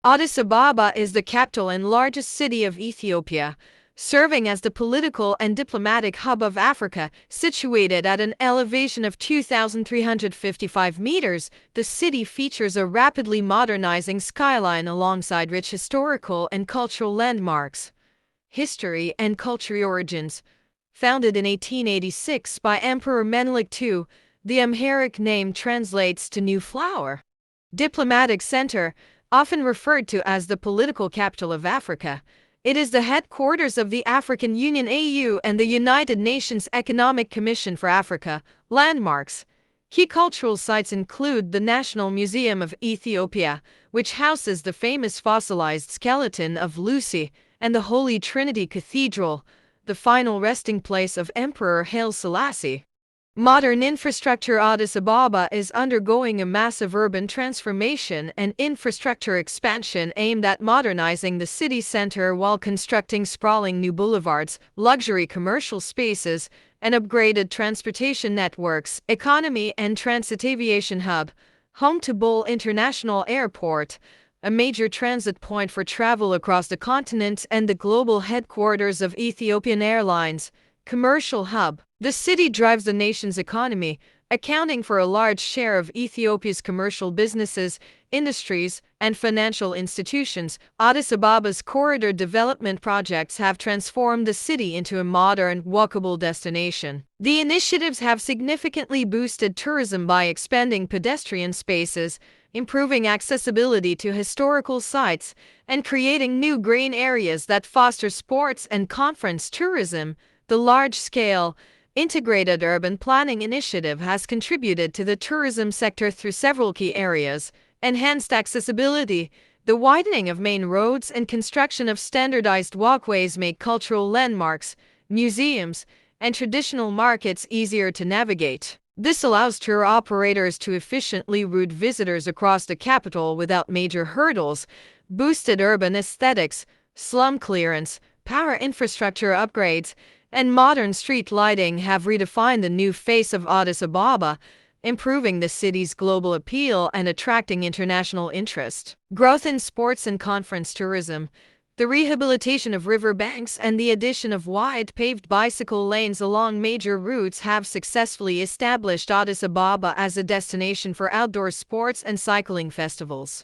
Addis Ababa is the capital and largest city of Ethiopia, serving as the political and diplomatic hub of Africa. Situated at an elevation of 2,355 meters, the city features a rapidly modernizing skyline alongside rich historical and cultural landmarks. History and cultural origins. Founded in 1886 by Emperor Menelik II, the Amharic name translates to new flower. Diplomatic center, often referred to as the political capital of Africa. It is the headquarters of the African Union (AU) and the United Nations Economic Commission for Africa. Landmarks. Key cultural sites include the National Museum of Ethiopia, which houses the famous fossilized skeleton of Lucy, and the Holy Trinity Cathedral, the final resting place of Emperor Haile Selassie. Modern infrastructure. Addis Ababa is undergoing a massive urban transformation and infrastructure expansion aimed at modernizing the city center while constructing sprawling new boulevards, luxury commercial spaces, and upgraded transportation networks. Economy and transit. Aviation hub, home to Bole International Airport, a major transit point for travel across the continent and the global headquarters of Ethiopian Airlines. Commercial hub. The city drives the nation's economy, accounting for a large share of Ethiopia's commercial businesses, industries, and financial institutions. Addis Ababa's corridor development projects have transformed the city into a modern, walkable destination. The initiatives have significantly boosted tourism by expanding pedestrian spaces, improving accessibility to historical sites, and creating new green areas that foster sports and conference tourism. The large-scale, integrated urban planning initiative has contributed to the tourism sector through several key areas: enhanced accessibility. The widening of main roads and construction of standardized walkways make cultural landmarks, museums, and traditional markets easier to navigate. This allows tour operators to efficiently route visitors across the capital without major hurdles. Boosted urban aesthetics, slum clearance, power infrastructure upgrades, and modern street lighting have redefined the new face of Addis Ababa, improving the city's global appeal and attracting international interest. Growth in sports and conference tourism. The rehabilitation of riverbanks and the addition of wide paved bicycle lanes along major routes have successfully established Addis Ababa as a destination for outdoor sports and cycling festivals.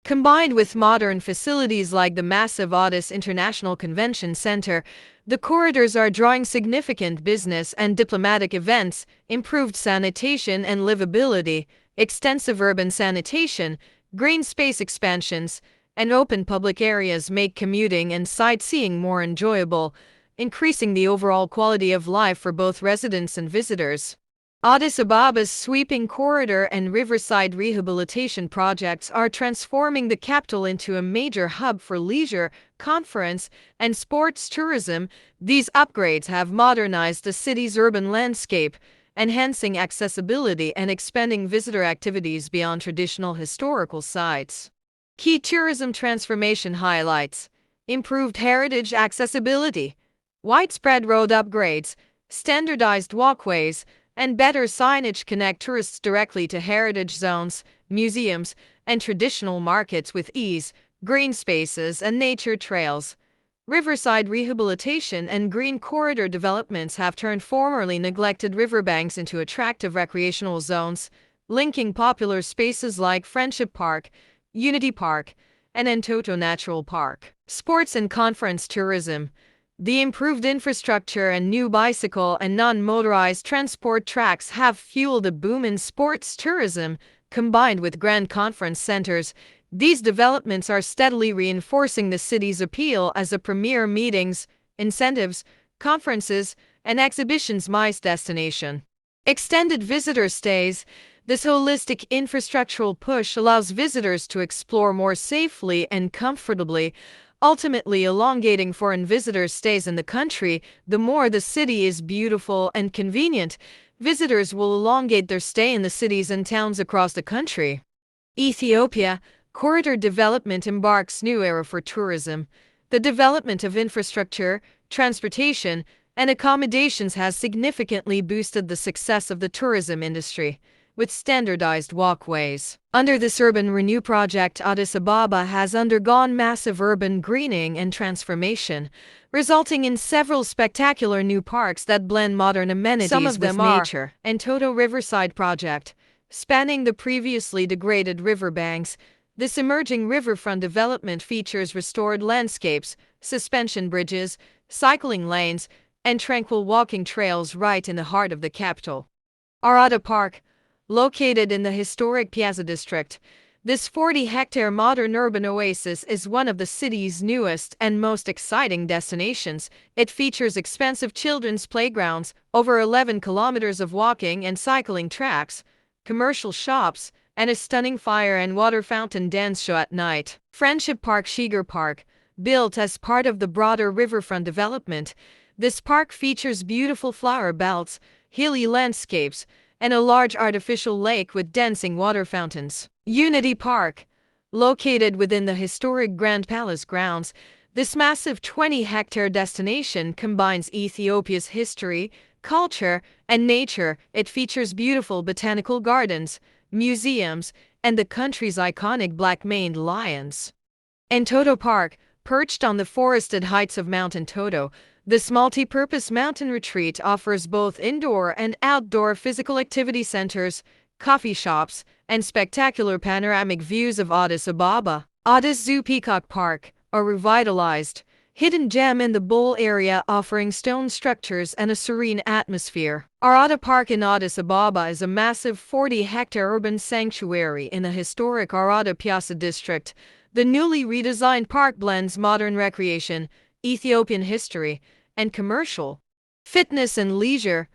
Combined with modern facilities like the massive Addis International Convention Center, the corridors are drawing significant business and diplomatic events. Improved sanitation and livability, extensive urban sanitation, green space expansions, and open public areas make commuting and sightseeing more enjoyable, increasing the overall quality of life for both residents and visitors. Addis Ababa's sweeping corridor and riverside rehabilitation projects are transforming the capital into a major hub for leisure, conference, and sports tourism. These upgrades have modernized the city's urban landscape, enhancing accessibility and expanding visitor activities beyond traditional historical sites. Key tourism transformation highlights: improved heritage accessibility, widespread road upgrades, standardized walkways, and better signage connect tourists directly to heritage zones, museums, and traditional markets with ease. Green spaces and nature trails. Riverside rehabilitation and green corridor developments have turned formerly neglected riverbanks into attractive recreational zones, linking popular spaces like Friendship Park, Unity Park, and Entoto Natural Park. Sports and conference tourism. The improved infrastructure and new bicycle and non-motorized transport tracks have fueled a boom in sports tourism. Combined with grand conference centers, these developments are steadily reinforcing the city's appeal as a premier meetings, incentives, conferences, and exhibitions MICE destination. Extended visitor stays. This holistic infrastructural push allows visitors to explore more safely and comfortably, ultimately elongating foreign visitors' stays in the country. The more the city is beautiful and convenient, visitors will elongate their stay in the cities and towns across the country. Ethiopia, corridor development embarks new era for tourism. The development of infrastructure, transportation, and accommodations has significantly boosted the success of the tourism industry. with standardized walkways. Under this urban renew project, Addis Ababa has undergone massive urban greening and transformation, resulting in several spectacular new parks that blend modern amenities Some of with them are nature. Entoto Riverside Project, spanning the previously degraded riverbanks, this emerging riverfront development features restored landscapes, suspension bridges, cycling lanes, and tranquil walking trails right in the heart of the capital. Adwa Park, located in the historic Piazza district, this 40-hectare modern urban oasis is one of the city's newest and most exciting destinations. It features expansive children's playgrounds, over 11 kilometers of walking and cycling tracks, commercial shops, and a stunning fire and water fountain dance show at night. Friendship Park Shiger Park, built as part of the broader riverfront development, this park features beautiful flower belts, hilly landscapes, and a large artificial lake with dancing water fountains. Unity Park, located within the historic Grand Palace grounds, this massive 20-hectare destination combines Ethiopia's history, culture, and nature. It features beautiful botanical gardens, museums, and the country's iconic black-maned lions. Entoto Park, perched on the forested heights of Mount Entoto, this multi-purpose mountain retreat offers both indoor and outdoor physical activity centers, coffee shops, and spectacular panoramic views of Addis Ababa. Addis Zoo Peacock Park, a revitalized, hidden gem in the bowl area offering stone structures and a serene atmosphere. Adwa Park in Addis Ababa is a massive 40-hectare urban sanctuary in the historic Adwa Piazza district. The newly redesigned park blends modern recreation, Ethiopian history, and commercial fitness and leisure.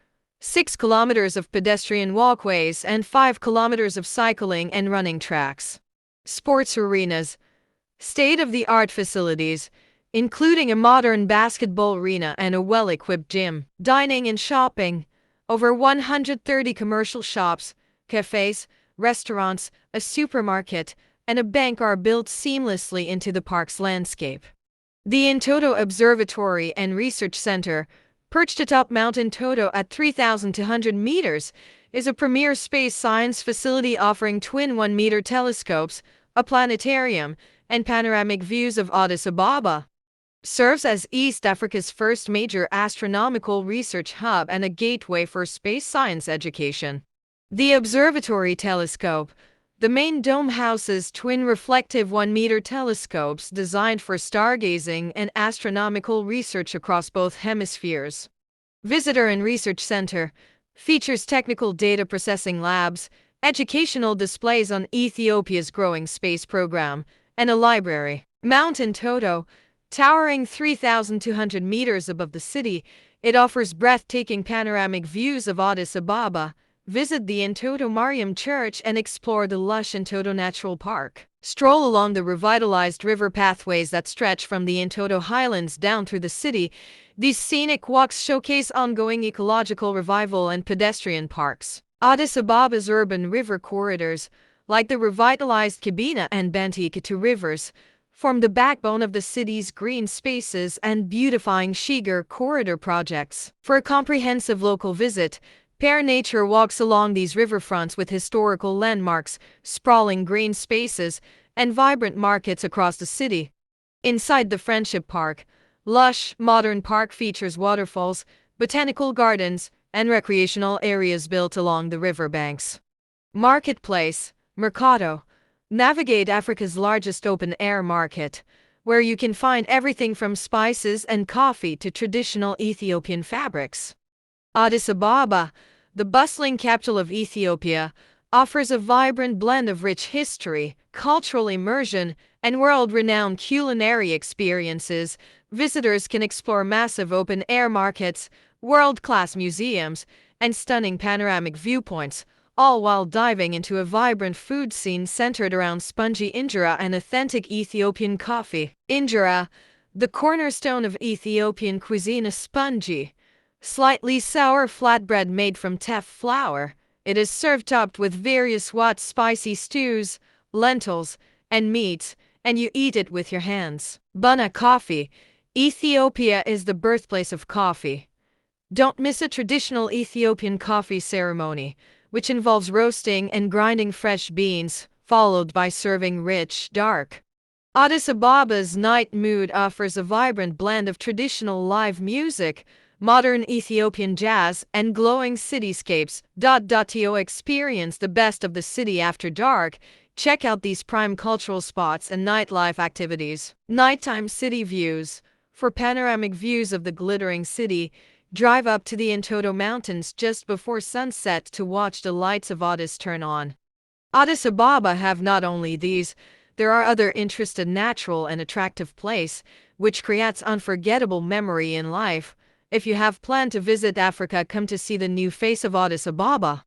6 kilometers of pedestrian walkways and 5 kilometers of cycling and running tracks. Sports arenas, state-of-the-art facilities, including a modern basketball arena and a well-equipped gym. Dining and shopping, over 130 commercial shops, cafes, restaurants, a supermarket, and a bank are built seamlessly into the park's landscape. The Entoto Observatory and Research Center, perched atop Mount Entoto at 3,200 meters, is a premier space science facility offering twin 1-meter telescopes, a planetarium, and panoramic views of Addis Ababa. Serves as East Africa's first major astronomical research hub and a gateway for space science education. The observatory telescope, the main dome houses twin reflective 1-meter telescopes designed for stargazing and astronomical research across both hemispheres. Visitor and Research Center features technical data processing labs, educational displays on Ethiopia's growing space program, and a library. Mount Entoto, towering 3,200 meters above the city, it offers breathtaking panoramic views of Addis Ababa. Visit the Entoto Mariam Church and explore the lush Entoto Natural Park. Stroll along the revitalized river pathways that stretch from the Entoto highlands down through the city. These scenic walks showcase ongoing ecological revival and pedestrian parks. Addis Ababa's urban river corridors, like the revitalized Kabina and Bantikatu rivers, form the backbone of the city's green spaces and beautifying Shiger corridor projects. For a comprehensive local visit, pair nature walks along these riverfronts with historical landmarks, sprawling green spaces, and vibrant markets across the city. Inside the Friendship Park, lush, modern park features waterfalls, botanical gardens, and recreational areas built along the riverbanks. Marketplace, Mercado. Navigate Africa's largest open-air market, where you can find everything from spices and coffee to traditional Ethiopian fabrics. Addis Ababa, the bustling capital of Ethiopia, offers a vibrant blend of rich history, cultural immersion, and world-renowned culinary experiences. Visitors can explore massive open-air markets, world-class museums, and stunning panoramic viewpoints, all while diving into a vibrant food scene centered around spongy injera and authentic Ethiopian coffee. Injera, the cornerstone of Ethiopian cuisine, a spongy, slightly sour flatbread made from teff flour. It is served topped with various spicy stews, lentils, and meats, and you eat it with your hands. Buna coffee. Ethiopia is the birthplace of coffee. Don't miss a traditional Ethiopian coffee ceremony, which involves roasting and grinding fresh beans, followed by serving rich, dark. Addis Ababa's night mood offers a vibrant blend of traditional live music, modern Ethiopian jazz, and glowing cityscapes. To experience the best of the city after dark, check out these prime cultural spots and nightlife activities. Nighttime city views. For panoramic views of the glittering city, drive up to the Entoto Mountains just before sunset to watch the lights of Addis turn on. Addis Ababa have not only these, there are other interested natural and attractive place, which creates unforgettable memory in life. If you have planned to visit Africa, come to see the new face of Addis Ababa.